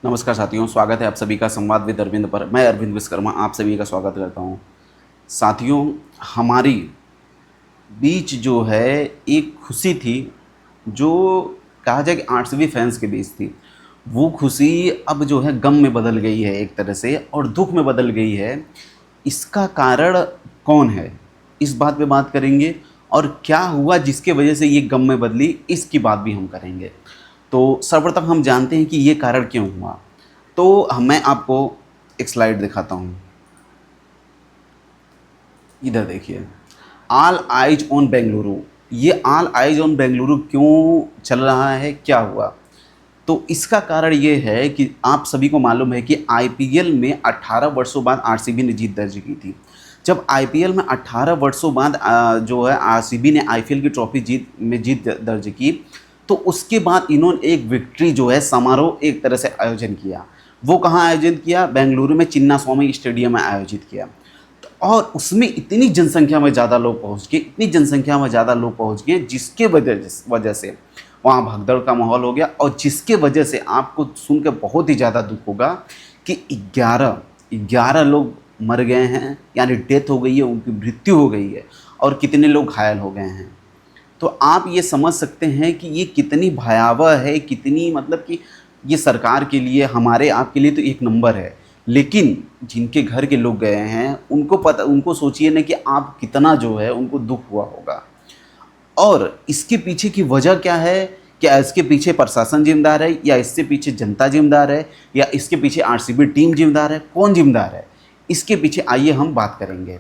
नमस्कार साथियों, स्वागत है आप सभी का संवाद विद अरविंद पर। मैं अरविंद विश्वकर्मा आप सभी का स्वागत करता हूं। साथियों, हमारी बीच जो है एक खुशी थी, जो कहा जाए कि आरसीबी फैंस के बीच थी। वो खुशी अब जो है गम में बदल गई है एक तरह से, और दुख में बदल गई है। इसका कारण कौन है, इस बात पे बात करेंगे। और क्या हुआ जिसके वजह से ये गम में बदली, इसकी बात भी हम करेंगे। तो सर्वप्रथम हम जानते हैं कि ये कारण क्यों हुआ। तो मैं आपको एक स्लाइड दिखाता हूँ। इधर देखिए, ऑल आइज ऑन बेंगलुरु। ये ऑल आइज ऑन बेंगलुरु क्यों चल रहा है, क्या हुआ? तो इसका कारण ये है कि आप सभी को मालूम है कि आईपीएल में 18 वर्षों बाद आरसीबी ने जीत दर्ज की थी। जब आईपीएल में 18 वर्षों बाद जो है आरसीबी ने आईपीएल की ट्रॉफी जीत दर्ज की, तो उसके बाद इन्होंने एक विक्ट्री जो है समारोह एक तरह से आयोजन किया। वो कहाँ आयोजित किया? बेंगलुरु में चिन्ना स्वामी स्टेडियम में आयोजित किया। और उसमें इतनी जनसंख्या में ज़्यादा लोग पहुँच गए, इतनी जनसंख्या में ज़्यादा लोग पहुँच गए, जिसके वजह से वहाँ भगदड़ का माहौल हो गया। और जिसके वजह से आपको सुनकर बहुत ही ज़्यादा दुख होगा कि 11 लोग मर गए हैं, यानी डेथ हो गई है, उनकी मृत्यु हो गई है, और कितने लोग घायल हो गए हैं। तो आप ये समझ सकते हैं कि ये कितनी भयावह है, कितनी मतलब कि ये सरकार के लिए, हमारे आपके लिए तो एक नंबर है, लेकिन जिनके घर के लोग गए हैं उनको पता, उनको सोचिए ना कि आप कितना जो है उनको दुख हुआ होगा। और इसके पीछे की वजह क्या है? क्या इसके पीछे प्रशासन जिम्मेदार है, या इससे पीछे जनता जिम्मेदार है, या इसके पीछे आरसीबी टीम जिम्मेदार है? कौन जिम्मेदार है इसके पीछे, आइए हम बात करेंगे।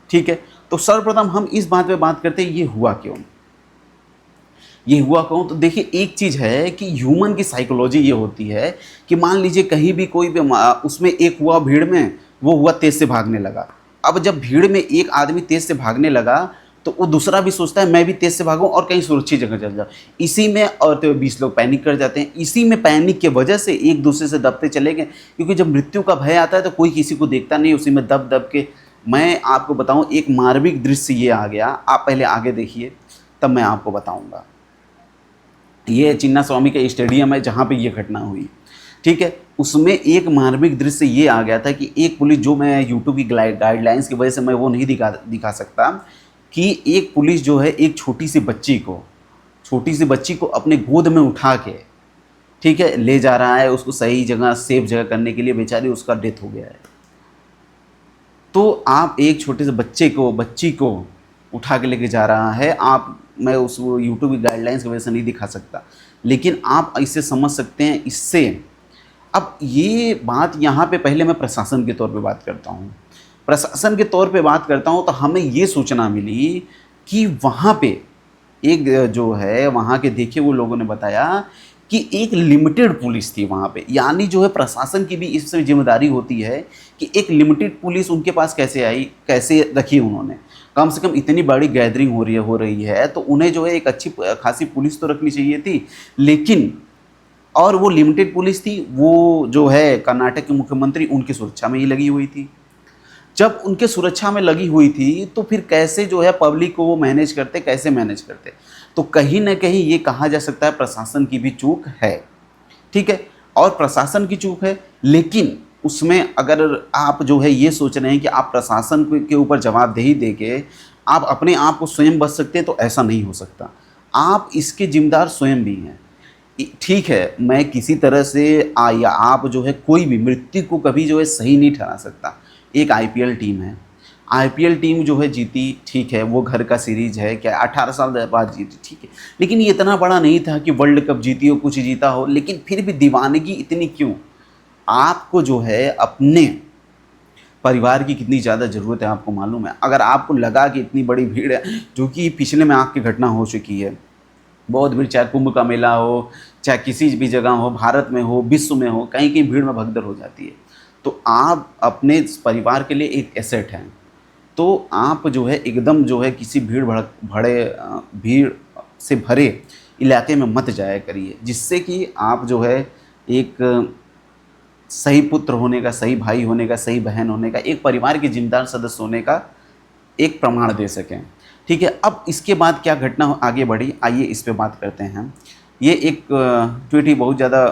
ठीक है, तो सर्वप्रथम हम इस बात पे बात करते हैं, ये हुआ क्यों। ये हुआ कहूँ तो देखिए, एक चीज़ है कि ह्यूमन की साइकोलॉजी ये होती है कि मान लीजिए कहीं भी कोई भी उसमें एक हुआ भीड़ में, वो हुआ तेज़ से भागने लगा। अब जब भीड़ में एक आदमी तेज़ से भागने लगा, तो वो दूसरा भी सोचता है मैं भी तेज़ से भागूं और कहीं सुरक्षित जगह चल जाऊँ। इसी में और तो 20 लोग पैनिक कर जाते हैं। इसी में पैनिक के वजह से एक दूसरे से दबते चले गए, क्योंकि जब मृत्यु का भय आता है तो कोई किसी को देखता नहीं, उसी में दब दब के। मैं आपको बताऊं, एक मार्मिक दृश्य ये आ गया, आप पहले आगे देखिए तब मैं आपको बताऊंगा। ये चिन्ना स्वामी के स्टेडियम है जहाँ पे ये घटना हुई। ठीक है, उसमें एक मार्मिक दृश्य ये आ गया था कि एक पुलिस, जो मैं यूट्यूब की गाइडलाइंस की वजह से मैं वो नहीं दिखा सकता, कि एक पुलिस जो है एक छोटी सी बच्ची को अपने गोद में उठा के, ठीक है, ले जा रहा है उसको सही जगह, सेफ जगह करने के लिए। बेचारी उसका डेथ हो गया है। तो आप एक छोटे से बच्ची को उठा के लेके जा रहा है, आप, मैं उस यूट्यूब की गाइडलाइंस की वजह से नहीं दिखा सकता, लेकिन आप इससे समझ सकते हैं इससे। अब ये बात यहाँ पे, पहले मैं प्रशासन के तौर पे बात करता हूँ। प्रशासन के तौर पे बात करता हूँ तो हमें ये सूचना मिली कि वहाँ पे एक जो है वहाँ के, देखिए, वो लोगों ने बताया कि एक लिमिटेड पुलिस थी वहाँ पे। यानी जो है प्रशासन की भी इसमें जिम्मेदारी होती है कि एक लिमिटेड पुलिस उनके पास कैसे आई, कैसे रखी उन्होंने। कम से कम इतनी बड़ी गैदरिंग हो रही है तो उन्हें जो है एक अच्छी खासी पुलिस तो रखनी चाहिए थी। लेकिन और वो लिमिटेड पुलिस थी, वो जो है कर्नाटक के मुख्यमंत्री, उनकी सुरक्षा में ही लगी हुई थी। जब उनके सुरक्षा में लगी हुई थी तो फिर कैसे जो है पब्लिक को वो मैनेज करते, कैसे मैनेज करते? तो कहीं ना कहीं ये कहा जा सकता है प्रशासन की भी चूक है। ठीक है, और प्रशासन की चूक है, लेकिन उसमें अगर आप जो है ये सोच रहे हैं कि आप प्रशासन के ऊपर जवाबदेही देके आप अपने आप को स्वयं बच सकते हैं, तो ऐसा नहीं हो सकता। आप इसके जिम्मेदार स्वयं भी हैं। ठीक है, मैं किसी तरह से या आप जो है कोई भी मृत्यु को कभी जो है सही नहीं ठहरा सकता। एक आईपीएल टीम है, आईपीएल टीम जो है जीती, ठीक है, वो घर का सीरीज है, क्या 18 साल बाद जीती, ठीक है, लेकिन ये इतना बड़ा नहीं था कि वर्ल्ड कप जीती हो, कुछ जीता हो। लेकिन फिर भी दीवानगी इतनी क्यों? आपको जो है अपने परिवार की कितनी ज़्यादा ज़रूरत है आपको मालूम है। अगर आपको लगा कि इतनी बड़ी भीड़ है, जो कि पिछले में आपकी घटना हो चुकी है, बहुत भीड़, चाहे कुंभ का मेला हो, चाहे किसी भी जगह हो, भारत में हो, विश्व में हो, कहीं कहीं भीड़ में भगदड़ हो जाती है। तो आप अपने परिवार के लिए एक एसेट हैं। तो आप जो है एकदम जो है किसी भीड़ से भरे इलाके में मत जाया करिए, जिससे कि आप जो है एक सही पुत्र होने का, सही भाई होने का, सही बहन होने का, एक परिवार के जिम्मेदार सदस्य होने का एक प्रमाण दे सकें। ठीक है, अब इसके बाद क्या घटना आगे बढ़ी, आइए इस पे बात करते हैं। ये एक ट्वीट ही बहुत ज़्यादा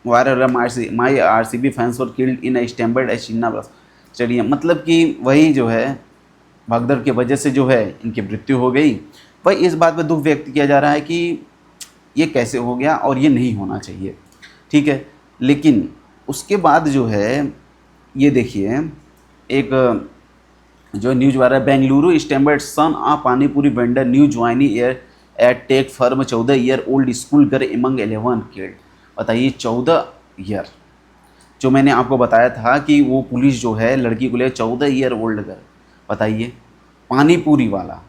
why are my RCB fans were killed in stampede at Chinna stadium, मतलब कि वही जो है भगदड़ की वजह से जो है इनकी मृत्यु हो गई। वही इस बात पर दुख व्यक्त किया जा रहा है कि ये कैसे हो गया और ये नहीं होना चाहिए, ठीक है। लेकिन उसके बाद जो है ये देखिए एक जो न्यूज आ रहा है, Bengaluru stampede son of panipuri vendor new joinee एयर at tech firm 14 year old school girl among 11 killed. बताइए 14 ईयर, जो मैंने आपको बताया था कि वो पुलिस जो है लड़की को ले 14 ईयर ओल्ड गर्ल, बताइए पानीपुरी वाला।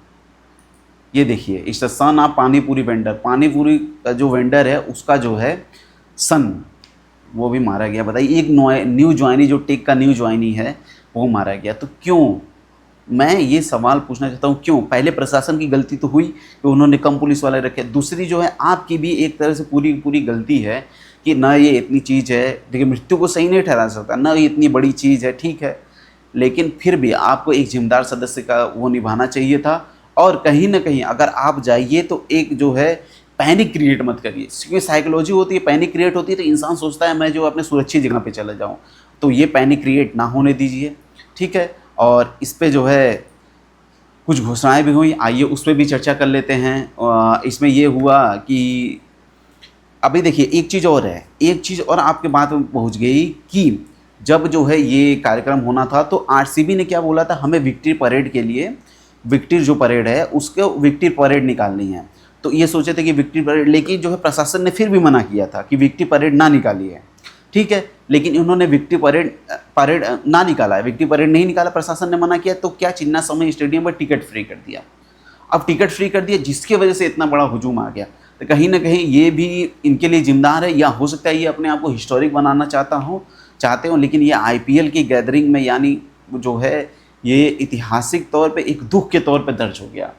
ये देखिए इस सन ऑफ पानीपुरी वेंडर, पानीपुरी का जो वेंडर है उसका जो है सन वो भी मारा गया। बताइए एक न्यू ज्वाइनी जो टेक का न्यू ज्वाइनी है वो मारा गया। तो क्यों, मैं ये सवाल पूछना चाहता हूँ, क्यों? पहले प्रशासन की गलती तो हुई कि उन्होंने कम पुलिस वाले रखे, दूसरी जो है आपकी भी एक तरह से पूरी पूरी गलती है कि ना ये इतनी चीज़ है, देखिए मृत्यु को सही नहीं ठहरा सकता, ना ये इतनी बड़ी चीज़ है, ठीक है, लेकिन फिर भी आपको एक जिम्मेदार सदस्य का वो निभाना चाहिए था। और कहीं ना कहीं अगर आप जाइए तो एक जो है पैनिक क्रिएट मत करिए, क्योंकि साइकोलॉजी होती है, पैनिक क्रिएट होती है तो इंसान सोचता है मैं जो अपने सुरक्षित जगह पे चला जाऊं, तो ये पैनिक क्रिएट ना होने दीजिए, ठीक है। और इस पे जो है कुछ घोषणाएं भी हुई, आइए उस पर भी चर्चा कर लेते हैं। इसमें ये हुआ कि अभी देखिए एक चीज़ और है, एक चीज़ और आपके बात में पहुंच गई कि जब जो है ये कार्यक्रम होना था तो RCB ने क्या बोला था, हमें विक्ट्री परेड के लिए, विक्ट्री जो परेड है उसको विक्ट्री परेड निकालनी है। तो ये सोचे थे कि विक्ट्री परेड, लेकिन जो है प्रशासन ने फिर भी मना किया था कि विक्ट्री परेड ना निकालिए, ठीक है। लेकिन इन्होंने विक्ट्री परेड ना निकाला है, विक्ट्री परेड नहीं निकाला, प्रशासन ने मना किया, तो क्या चिन्नास्वामी स्टेडियम पर टिकट फ्री कर दिया। अब टिकट फ्री कर दिया जिसकी वजह से इतना बड़ा हुजूम आ गया, तो कहीं ना कहीं ये भी इनके लिए जिम्मेदार है, या हो सकता है ये अपने आप को हिस्टोरिक बनाना चाहते हो, लेकिन ये IPL की गैदरिंग में यानी जो है ये ऐतिहासिक तौर पे एक दुख के तौर पे दर्ज हो गया,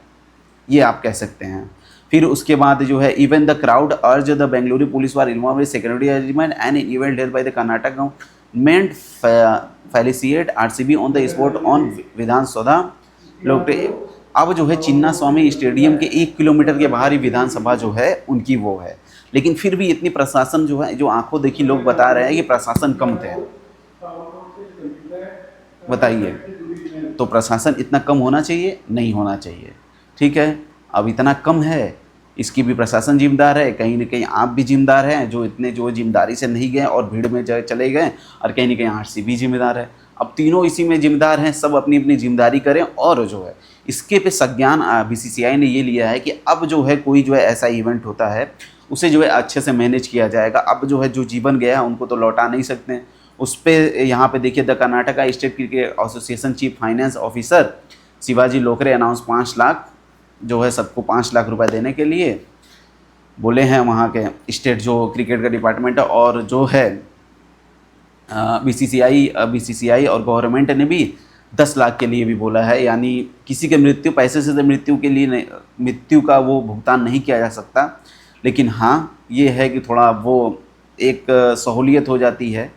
ये आप कह सकते हैं। फिर उसके बाद जो है even the crowd urged the Bengaluru police were involve with secretary arrangement and event held by the Karnataka government felicitate RCB on the spot on Vidhansabha लोग। अब जो है चिन्नास्वामी स्टेडियम के 1 किलोमीटर के बाहर ही विधानसभा जो है उनकी वो है, लेकिन फिर भी इतनी प्रशासन जो है, जो आंखों देखी लोग बता रहे हैं कि प्रशासन कम थे, बताइए तो प्रशासन इतना कम होना चाहिए, नहीं होना चाहिए, ठीक है। अब इतना कम है, इसकी भी प्रशासन जिम्मेदार है, कहीं ना कहीं आप भी जिम्मेदार हैं जो इतने जो जिम्मेदारी से नहीं गए और भीड़ में चले गए, और कहीं ना कहीं RCB जिम्मेदार है। अब तीनों इसी में जिम्मेदार हैं, सब अपनी अपनी जिम्मेदारी करें। और जो है इसके पे संज्ञान BCCI ने ये लिया है कि अब जो है कोई जो है ऐसा इवेंट होता है उसे जो है अच्छे से मैनेज किया जाएगा। अब जो है जो जीवन गया है उनको तो लौटा नहीं सकते, उस पर यहाँ पे देखिए the Karnataka state cricket association chief finance officer Shivaji Lokare announce 5 lakh जो है सबको 5 लाख रुपए देने के लिए बोले हैं वहाँ के स्टेट जो क्रिकेट का डिपार्टमेंट है। और जो है BCCI और गवर्नमेंट ने भी 10 लाख के लिए भी बोला है, यानी किसी के मृत्यु, पैसे से मृत्यु के लिए नहीं, मृत्यु का वो भुगतान नहीं किया जा सकता, लेकिन हाँ ये है कि थोड़ा वो एक सहूलियत हो जाती है।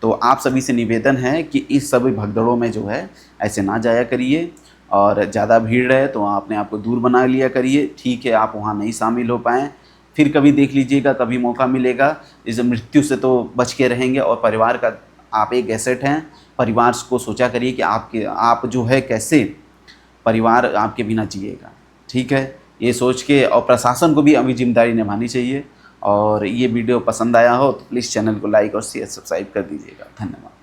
तो आप सभी से निवेदन है कि इस सभी भगदड़ों में जो है ऐसे ना जाया करिए, और ज़्यादा भीड़ है तो अपने आप को दूर बना लिया करिए, ठीक है। आप वहाँ नहीं शामिल हो पाएँ, फिर कभी देख लीजिएगा, कभी मौका मिलेगा। इस मृत्यु से तो बच के रहेंगे, और परिवार का आप एक एसेट हैं, परिवार को सोचा करिए कि आप जो है कैसे परिवार आपके बिना जिएगा, ठीक है। ये सोच के, और प्रशासन को भी अभी जिम्मेदारी निभानी चाहिए। और ये वीडियो पसंद आया हो तो प्लीज़ चैनल को लाइक और शेयर सब्सक्राइब कर दीजिएगा। धन्यवाद।